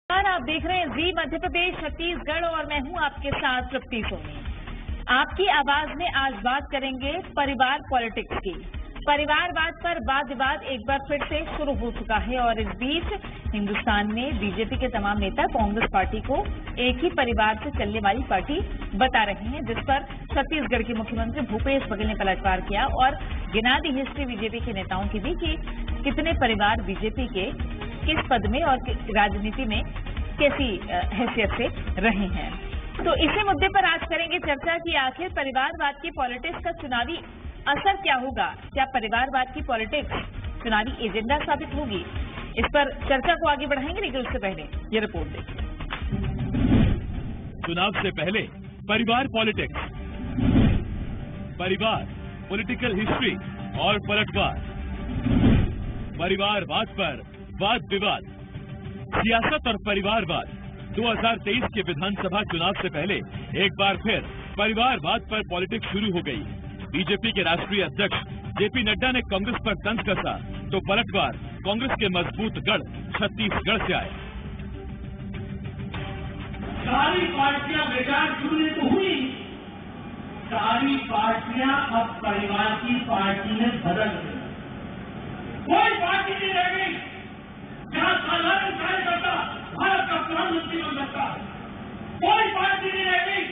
आप देख रहे हैं जी मध्य प्रदेश छत्तीसगढ़ और मैं हूं आपके साथ तृप्ति सोनी। आपकी आवाज में आज बात करेंगे परिवार पॉलिटिक्स की। परिवारवाद पर वाद विवाद एक बार फिर से शुरू हो चुका है और इस बीच हिंदुस्तान में बीजेपी के तमाम नेता कांग्रेस पार्टी को एक ही परिवार से चलने वाली पार्टी बता रहे हैं, जिस पर छत्तीसगढ़ के मुख्यमंत्री भूपेश बघेल ने पलटवार किया और गिना दी हिस्ट्री बीजेपी के नेताओं की भी कि कितने परिवार बीजेपी के किस पद में और राजनीति में कैसी हैसियत से रहे हैं। तो इसी मुद्दे पर आज करेंगे चर्चा कि आखिर परिवारवाद की पॉलिटिक्स का चुनावी असर क्या होगा। क्या परिवारवाद की पॉलिटिक्स चुनावी एजेंडा साबित होगी? इस पर चर्चा को आगे बढ़ाएंगे, लेकिन उससे पहले ये रिपोर्ट देखिए। चुनाव से पहले परिवार पॉलिटिक्स, परिवार पॉलिटिकल हिस्ट्री और पलटवार, परिवारवाद पर वाद विवाद, सियासत और परिवारवाद। 2023 के विधानसभा चुनाव से पहले एक बार फिर परिवारवाद पर पॉलिटिक्स शुरू हो गई। बीजेपी के राष्ट्रीय अध्यक्ष जेपी नड्डा ने कांग्रेस पर तंज कसा तो पलटवार कांग्रेस के मजबूत गढ़ छत्तीसगढ़ से आए। सारी पार्टियां बेकार क्यों नहीं तो हुई, सारी पार्टियां अब परिवार की पार्टी में बदल गई। कोई पार्टी नहीं रह गई जहां साधारण कार्यकर्ता भारत का प्रधानमंत्री बन सकता है। कोई पार्टी नहीं रह गई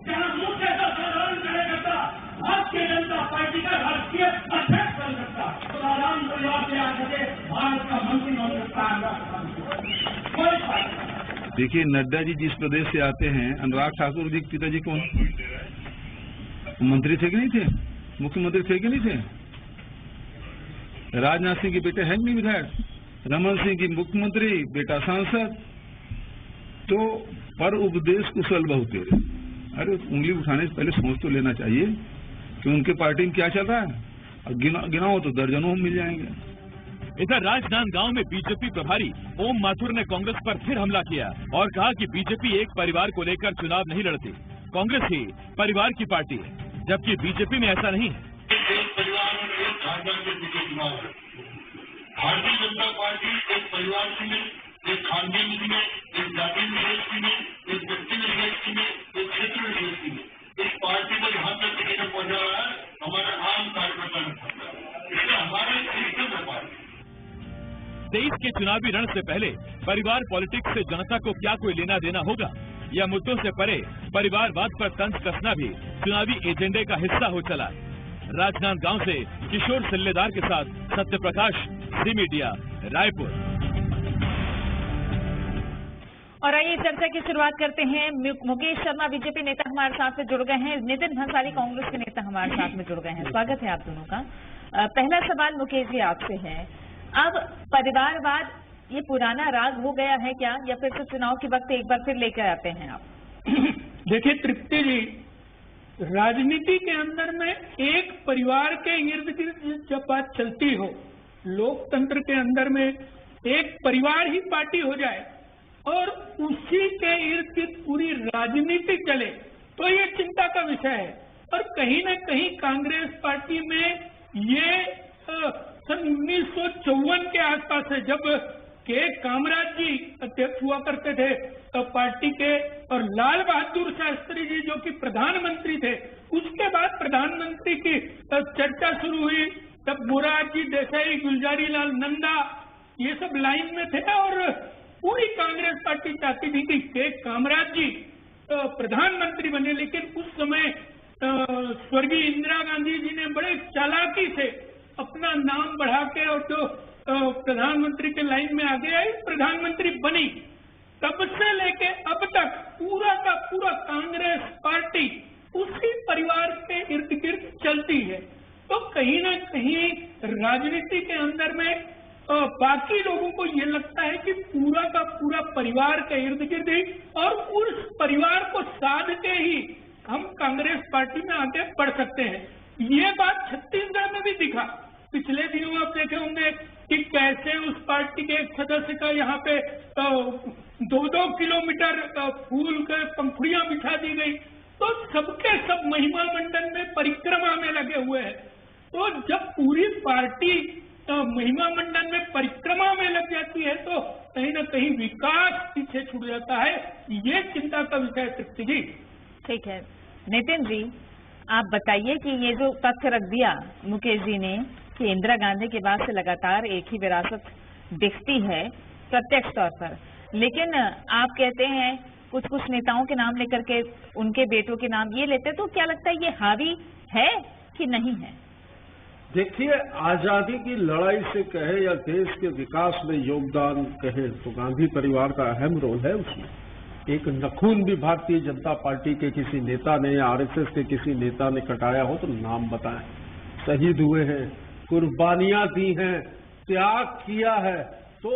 जहां मुख्य ऐसा साधारण कार्यकर्ता भारतीय जनता पार्टी का राष्ट्रीय अध्यक्ष बन सकता है। तो साधारण परिवार से आकर भारत का मंत्री बन सकता है। कोई पार्टी। देखिए, नड्डा जी जिस प्रदेश से आते हैं, अनुराग ठाकुर जी पिताजी कौन मंत्री थे कि नहीं थे? मुख्यमंत्री थे कि नहीं थे? राजनाथ सिंह के बेटे हैं नहीं विधायक? रमन सिंह की मुख्यमंत्री, बेटा सांसद। तो पर उपदेश कुशल बहुत तेरे। अरे उंगली उठाने से पहले सोच तो लेना चाहिए कि उनके पार्टी में क्या चल रहा है। और गिनाओ तो दर्जनों मिल जाएंगे। इधर राजनांदगांव में बीजेपी प्रभारी ओम माथुर ने कांग्रेस पर फिर हमला किया और कहा कि बीजेपी एक परिवार को लेकर चुनाव नहीं लड़ती, कांग्रेस ही परिवार की पार्टी है, जबकि बीजेपी में ऐसा नहीं है। भारतीय जनता पार्टी एक परिवार की नहीं, एक खानदान की नहीं, एक जाति विशेष की नहीं, एक व्यक्ति विशेष की नहीं, एक क्षेत्र विशेष की नहीं। इस पार्टी को जहां तक किसी ने पहुंचा रहा है हमारे आम कार्यकर्ता ने पहुंचा है, इसलिए हमारे सिस्टम है पार्टी। 23 के चुनावी रण से पहले परिवार पॉलिटिक्स से जनता को क्या कोई लेना देना होगा या मुद्दों से परे परिवारवाद पर तंज कसना भी चुनावी एजेंडे का हिस्सा हो चला है। राजनांदगांव से किशोर सिल्लेदार के साथ सत्यप्रकाश, जी मीडिया, रायपुर। और आइए चर्चा की शुरुआत करते हैं। मुकेश शर्मा बीजेपी नेता हमारे साथ में जुड़ गए हैं, नितिन भंसाली कांग्रेस के नेता हमारे साथ में जुड़ गए हैं। स्वागत है आप दोनों का। पहला सवाल मुकेश जी आपसे है, अब परिवारवाद ये पुराना राग हो गया है क्या, या फिर से चुनाव के वक्त एक बार फिर लेकर आते हैं आप? देखिए तृप्ति जी, राजनीति के अंदर में एक परिवार के इर्द गिर्द जब बात चलती हो, लोकतंत्र के अंदर में एक परिवार ही पार्टी हो जाए और उसी के इर्द गिर्द पूरी राजनीति चले, तो ये चिंता का विषय है। और कहीं न कहीं कांग्रेस पार्टी में ये सन 1954 के आसपास है, जब के कामराज जी अध्यक्ष हुआ करते थे पार्टी के, और लाल बहादुर शास्त्री जी जो कि प्रधानमंत्री थे, उसके बाद प्रधानमंत्री की चर्चा शुरू हुई। तब मोरारजी देसाई, गुलजारी लाल नंदा ये सब लाइन में थे और पूरी कांग्रेस पार्टी चाहती थी कि के कामराज जी प्रधानमंत्री बने। लेकिन उस समय स्वर्गीय इंदिरा गांधी जी ने बड़े चालाकी से अपना नाम बढ़ा के और जो प्रधानमंत्री के लाइन में आगे आई, प्रधानमंत्री बनी। तब से लेके अब तक पूरा का पूरा कांग्रेस पार्टी उसी परिवार के इर्द गिर्द चलती है। तो कहीं ना कहीं राजनीति के अंदर में बाकी लोगों को ये लगता है कि पूरा का पूरा परिवार के इर्द गिर्द ही, और उस परिवार को साध के ही हम कांग्रेस पार्टी में आगे बढ़ सकते हैं। ये बात छत्तीसगढ़ में भी दिखा। पिछले दिनों आप देखे होंगे कि कैसे उस पार्टी के एक सदस्य का यहाँ पे 2-2 किलोमीटर फूल के पंखुड़ियां बिछा दी गई। तो सबके सब महिमा मंडल में परिक्रमा में लगे हुए हैं। तो जब पूरी पार्टी महिमा मंडल में परिक्रमा में लग जाती है तो कहीं न कहीं विकास पीछे छूट जाता है। ये चिंता का विषय है तृप्ति जी। ठीक है नितिन जी, आप बताइए कि ये जो तथ्य रख दिया मुकेश जी ने कि इंदिरा गांधी के बाद से लगातार एक ही विरासत दिखती है प्रत्यक्ष तौर पर, लेकिन आप कहते हैं कुछ कुछ नेताओं के नाम लेकर के उनके बेटों के नाम ये लेते, तो क्या लगता है ये हावी है कि नहीं है? देखिए, आजादी की लड़ाई से कहे या देश के विकास में योगदान कहे तो गांधी परिवार का अहम रोल है उसमें। एक नखून भी भारतीय जनता पार्टी के किसी नेता ने या आरएसएस के किसी नेता ने कटाया हो तो नाम बताएं। शहीद हुए हैं, कुर्बानियां दी हैं, त्याग किया है, तो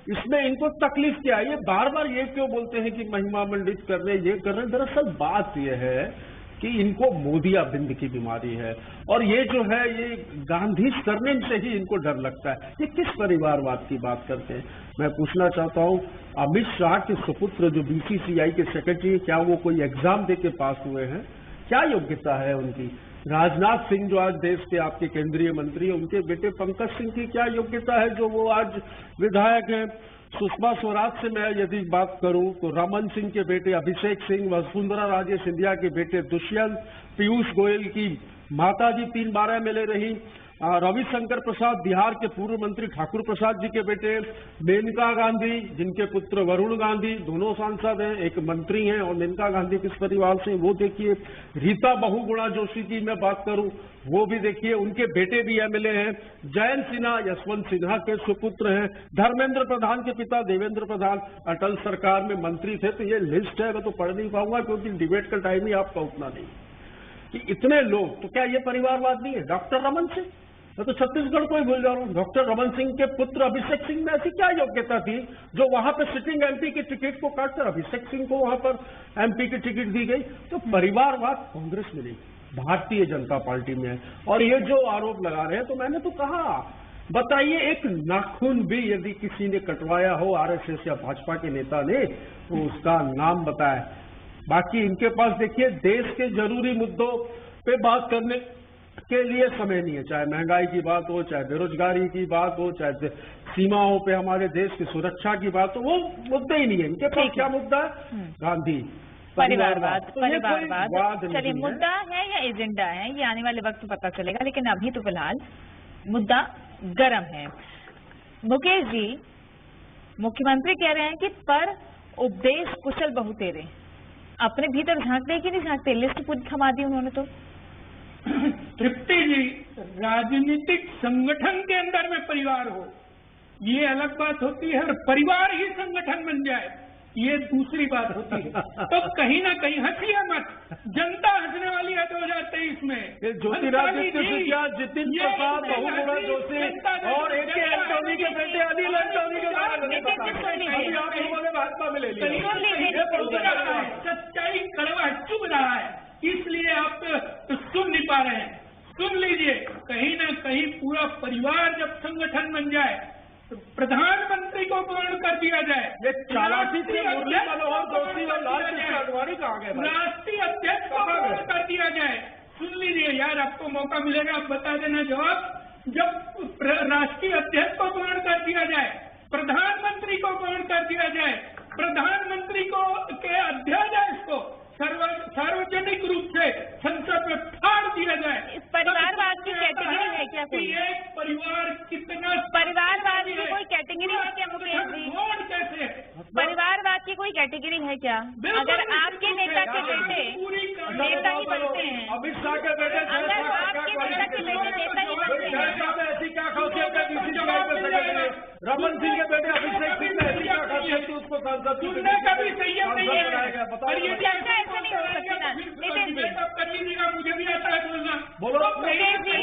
इसमें इनको तकलीफ क्या है? ये बार बार ये क्यों बोलते हैं कि महिमा मंडित कर रहे, ये कर रहे? दरअसल बात ये है कि इनको मोदियाबिंद की बीमारी है, और ये जो है ये गांधी सरनेम से ही इनको डर लगता है। ये किस परिवारवाद की बात करते हैं? मैं पूछना चाहता हूं, अमित शाह के सुपुत्र जो बीसीसीआई के सेक्रेटरी, क्या वो कोई एग्जाम दे के पास हुए हैं? क्या योग्यता है उनकी? राजनाथ सिंह जो आज देश के आपके केंद्रीय मंत्री हैं, उनके बेटे पंकज सिंह की क्या योग्यता है जो वो आज विधायक हैं? सुषमा स्वराज से मैं यदि बात करूं तो रमन सिंह के बेटे अभिषेक सिंह, वसुंधरा राजे सिंधिया के बेटे दुष्यंत, पीयूष गोयल की माताजी 3 बार एमएलए रही, रविशंकर प्रसाद बिहार के पूर्व मंत्री ठाकुर प्रसाद जी के बेटे, मेनका गांधी जिनके पुत्र वरुण गांधी दोनों सांसद हैं, एक मंत्री हैं, और मेनका गांधी किस परिवार से वो देखिए। रीता बहुगुणा जोशी की मैं बात करूं वो भी देखिए, उनके बेटे भी एमएलए हैं। जयंत सिन्हा यशवंत सिन्हा के सुपुत्र हैं। धर्मेंद्र प्रधान के पिता देवेंद्र प्रधान अटल सरकार में मंत्री थे। तो ये लिस्ट है, मैं तो पढ़ नहीं पाऊंगा क्योंकि डिबेट का टाइम ही आपका उतना नहीं कि इतने लोग। तो क्या ये परिवारवाद नहीं है? डॉक्टर रमन सिंह, मैं तो छत्तीसगढ़ को ही भूल जा रहा हूं। डॉक्टर रमन सिंह के पुत्र अभिषेक सिंह में ऐसी क्या योग्यता थी जो वहां पर सिटिंग एमपी की टिकट को काटकर अभिषेक सिंह को वहां पर एमपी की टिकट दी गई? तो परिवारवाद कांग्रेस में नहीं, भारतीय जनता पार्टी में है। और ये जो आरोप लगा रहे हैं, तो मैंने तो कहा, बताइए एक नाखून भी यदि किसी ने कटवाया हो आरएसएस या भाजपा के नेता ने तो उसका नाम बताए। बाकी इनके पास देखिए देश के जरूरी मुद्दों पे बात करने के लिए समय नहीं है, चाहे महंगाई की बात हो, चाहे बेरोजगारी की बात हो, चाहे सीमाओं पे हमारे देश की सुरक्षा की बात हो, वो मुद्दे ही नहीं है इनके पास। क्या मुद्दा है? गांधी परिवारवाद। परिवारवाद चलिए, मुद्दा है या एजेंडा है ये आने वाले वक्त पता चलेगा, लेकिन अभी तो फिलहाल मुद्दा गर्म है। मुकेश जी, मुख्यमंत्री कह रहे हैं कि पर उपदेश कुशल बहुतेरे, अपने भीतर झांकते कि नहीं झांकते? लिस्ट पूरी थमा दी उन्होंने तो। तृप्ति जी, राजनीतिक संगठन के अंदर में परिवार हो ये अलग बात होती है, और परिवार ही संगठन बन जाए ये दूसरी बात होती है। तो कहीं ना कहीं हंसिए मत, जनता हंसने वाली है 2023 में। ज्योतिरादित्य सिंधिया, जितिन प्रसाद, बहुगुणा जोशी और एक एंटोनी के बेटे अनिल एंटोनी के बारे में आप लोगों ने भाजपा में ले लिया। सच्चाई कड़वा चुभ रहा है, इसलिए आप सुन नहीं पा रहे हैं। सुन लीजिए, कहीं ना कहीं पूरा परिवार जब संगठन बन जाए तो प्रधानमंत्री को पूर्ण कर दिया जाए। ये चालाकी से मुरली मनोहर जोशी और लालकृष्ण आडवाणी कहाँ गए? राष्ट्रीय अध्यक्ष को पूर्ण कर दिया जाए। सुन लीजिए यार, आपको मौका मिलेगा, आप बता देना जवाब। जब राष्ट्रीय अध्यक्ष को पूर्ण कर दिया जाए, प्रधानमंत्री को पूर्ण कर दिया जाए, प्रधानमंत्री को के अध्यादेश को सार्वजनिक रूप से संसद में फाड़ दिया जाए। परिवारवाद की कैटेगरी है क्या कोई? एक परिवार कितना परिवारवाद की कोई कैटेगरी है क्या मुकेश जी? कैसे परिवारवाद की कोई कैटेगरी है क्या? अगर आपके नेता के बेटे नेता ही बनते हैं, अमित शाह के बेटे, अगर आपके नेता के बेटे नेता ही बनते हैं, ऐसी क्या खासियत है? रमन सिंह के बेटे अभिषेक सिंह में ऐसी क्या खासियत है उसको सांसद सुनने का भी संयम नहीं है। और ये चर्चा ऐसा नहीं हो सकती ना नितिन जी। कर लीजिएगा, मुझे भी आता है बोलना। बोलो मुकेश जी,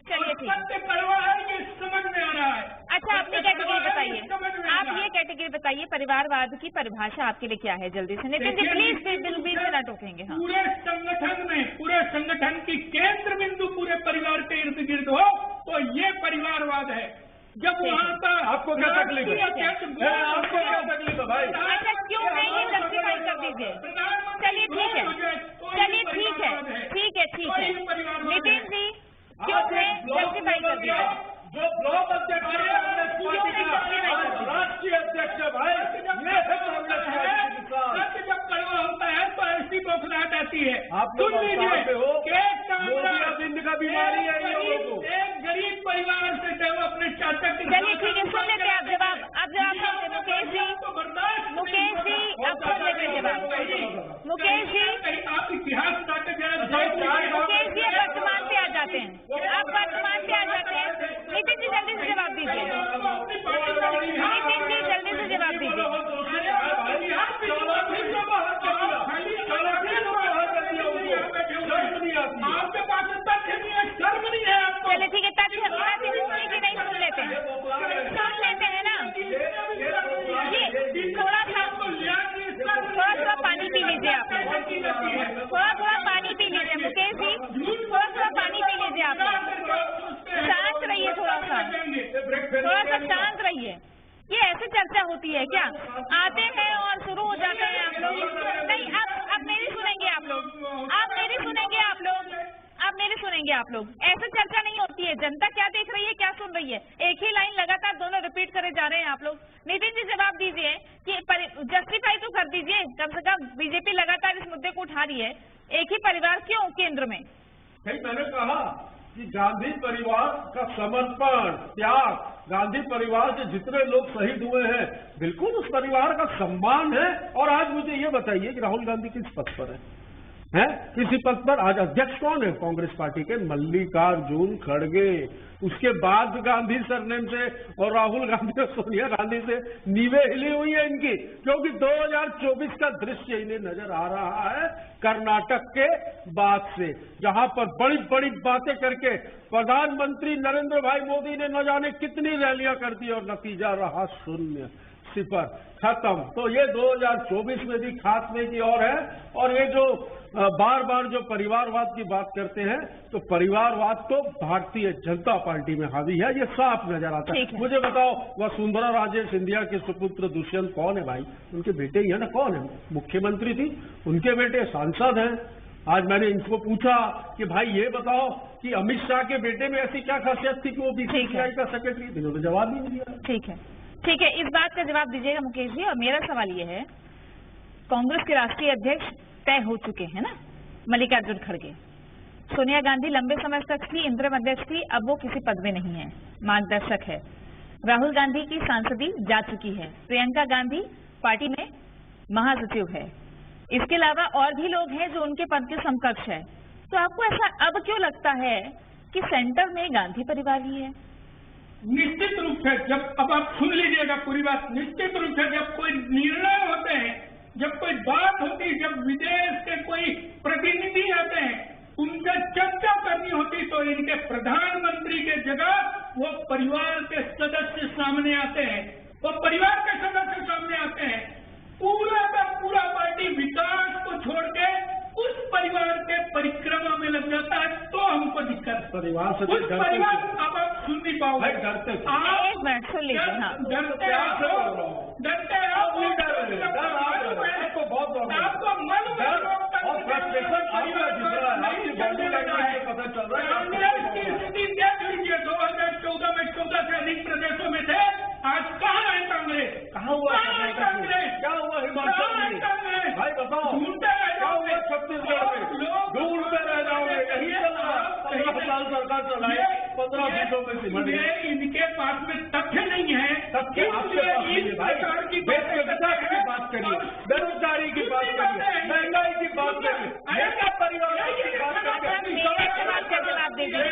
चलिए ठीक कड़वा है, ये समझ में आ रहा है। अच्छा, अपनी कैटेगरी बताइए, आप ये कैटेगरी बताइए, परिवारवाद की परिभाषा आपके लिए क्या है? जल्दी से नितिन जी प्लीज, बीच में ना टोकेंगे। हाँ, पूरे संगठन में, पूरे संगठन की केंद्र बिंदु पूरे परिवार के इर्द गिर्द हो तो ये परिवारवाद है। जब वहाँ का आपको क्या तकलीफ है? आपको क्या तकलीफ है भाई? अच्छा, क्यों नहीं है? जस्टिफाई कर दीजिए। चलिए ठीक है, चलिए ठीक है, ठीक है, ठीक है नितिन जी, क्यों नहीं जस्टिफाई कर दीजिए? जो ब्लॉक अध्यक्ष आप लोग सुन लीजिए, अवतार पे हो, एक मोदी अरविंद का बीमारी है इन लोगों को। एक गरीब परिवार से चाहे वो अपने चाचा के चलिए ठीक है, सुन लेते हैं आप जवाब। आप जवाब दीजिए मुकेश जी। मुकेश जी आप सुन लेते हैं जवाब। मुकेश जी, आप इतिहास नाटक मुकेश जी अब वर्तमान पे आ जाते हैं। आप वर्तमान पे आ जाते हैं। नितिन जी जल्दी से जवाब दीजिए। नितिन जी जल्दी से जवाब दीजिए। आपके पास तथ्य नहीं है, शर्म नहीं है आपको। चलिए ठीक है, तथ्य होंगे कि नहीं सुन लेते हैं, सुन लेते हैं ना जी। थोड़ा पानी पी लीजिए आप, थोड़ा पानी पी लीजिए मुकेश जी, थोड़ा पानी पी लीजिए आप। शांत रहिए, थोड़ा सा शांत रहिए। ये ऐसे चर्चा होती है क्या? आते हैं और शुरू हो जाते हैं आप लोग। नहीं, अब मेरी सुनेंगे आप लोग, आप मेरी सुनेंगे आप लोग, आप मेरी सुनेंगे आप लोग। ऐसे चर्चा नहीं होती है। जनता क्या देख रही है, क्या सुन रही है? एक ही लाइन लगातार दोनों रिपीट करे जा रहे हैं आप लोग। नितिन जी जवाब दीजिए कि जस्टिफाई तो कर दीजिए, कम से कम बीजेपी लगातार इस मुद्दे को उठा रही है। एक ही परिवार क्यों केंद्र में? भाई मैंने कहा कि गांधी परिवार का समर्पण, त्याग, गांधी परिवार से जितने लोग शहीद हुए हैं, बिल्कुल उस परिवार का सम्मान है। और आज मुझे ये बताइए कि राहुल गांधी किस पद पर है? किसी पद पर? आज अध्यक्ष कौन है कांग्रेस पार्टी के? मल्लिकार्जुन खड़गे। उसके बाद गांधी सरनेम से और राहुल गांधी और सोनिया गांधी से नींवें हिली हुई है इनकी, क्योंकि 2024 का दृश्य इन्हें नजर आ रहा है कर्नाटक के बाद से, जहां पर बड़ी बड़ी बातें करके प्रधानमंत्री नरेंद्र भाई मोदी ने न जाने कितनी रैलियां कर दी और नतीजा रहा शून्य, सिफर, खत्म। तो ये 2024 में भी खात्मे की ओर है। और ये जो बार बार जो परिवारवाद की बात करते हैं, तो परिवारवाद तो भारतीय जनता पार्टी में हावी है, ये साफ नजर आता है। मुझे बताओ, वसुंधरा राजे सिंधिया के सुपुत्र दुष्यंत कौन है भाई? उनके बेटे ही है ना? कौन है? मुख्यमंत्री थी, उनके बेटे सांसद हैं। आज मैंने इनको पूछा कि भाई ये बताओ कि अमित शाह के बेटे में ऐसी क्या खासियत थी कि वो बीसीसीआई का सेक्रेटरी? इन्होंने जवाब ही नहीं दिया। ठीक है, इस बात का जवाब दीजिएगा मुकेश जी। और मेरा सवाल ये है, कांग्रेस के राष्ट्रीय अध्यक्ष तय हो चुके हैं ना, मल्लिकार्जुन खड़गे। सोनिया गांधी लंबे समय तक थी इंतरिम अध्यक्ष थी, अब वो किसी पद में नहीं है, मार्गदर्शक है। राहुल गांधी की सांसदी जा चुकी है, प्रियंका गांधी पार्टी में महासचिव है। इसके अलावा और भी लोग हैं जो उनके पद के समकक्ष है। तो आपको ऐसा अब क्यों लगता है कि सेंटर में गांधी परिवार ही है? निश्चित रूप से, जब अब आप सुन लीजिएगा पूरी बात, निश्चित रूप से जब कोई निर्णय होते हैं, जब कोई बात होती है, जब विदेश से कोई प्रतिनिधि आते हैं, उनसे चर्चा करनी होती, तो इनके प्रधानमंत्री के जगह वो परिवार के सदस्य सामने आते हैं, वो परिवार के सदस्य सामने आते हैं। पूरा का पूरा पार्टी विकास को छोड़ के उस परिवार के परिक्रमा में लग जाता है, तो हमको दिक्कत। परिवार से उस परिवार, अब आप सुन नहीं पाओगे, डरते। एक मिनट सुन लीजिए। हाँ, डरते आपको मन और फ्रस्ट्रेशन पता चल रहा है। कांग्रेस की स्थिति देख लीजिए, 2014 में 14 से अधिक प्रदेशों में थे, आज कहाँ है कांग्रेस? कहाँ हुआ कांग्रेस? क्या हुआ हिमाचल में? कांग्रेस भाई बताओ, क्या हुआ छत्तीसगढ़ में? ढूंढते रह जाओगे, यही चल रहा। 15 साल सरकार चलाई, 15 सीटों में सिमट गई। इनके पास में तथ्य नहीं है, तथ्य आपके पास नहीं है भाई। बेरोजगारी की बात करिए, बेरोजगारी की बात करिए, महंगाई की बात करिए, मेरा परिवार की बात करिए। जवाब दे दीजिए,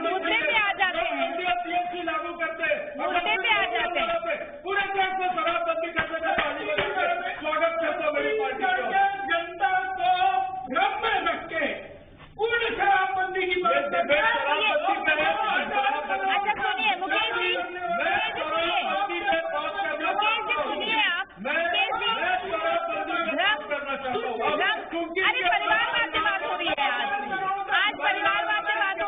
मुद्दे पे आ जाते हैं, पीएससी लागू करते, मुद्दे पे आ जाते हैं। पूरे देश में शराबबंदी करने का स्वागत करता हूँ मेरी पार्टी का। जनता को भ्रम में रख के पूर्ण शराबबंदी की बात करते हैं। अच्छा सुनिए मुकेश जी, सुनिए आप, अरे परिवारवाद से बात हो रही है, आज परिवारवाद से बात हो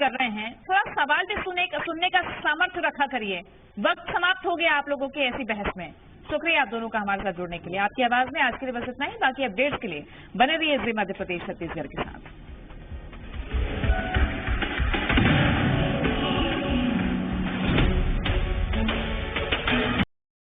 कर रहे हैं, थोड़ा सवाल भी सुनने का सामर्थ्य रखा करिए। वक्त समाप्त हो गया आप लोगों की ऐसी बहस में। शुक्रिया आप दोनों का हमारे साथ जुड़ने के लिए। आपकी आवाज में आज के लिए बस इतना ही। बाकी अपडेट्स के लिए बने रहिए जी मध्य प्रदेश छत्तीसगढ़ के साथ।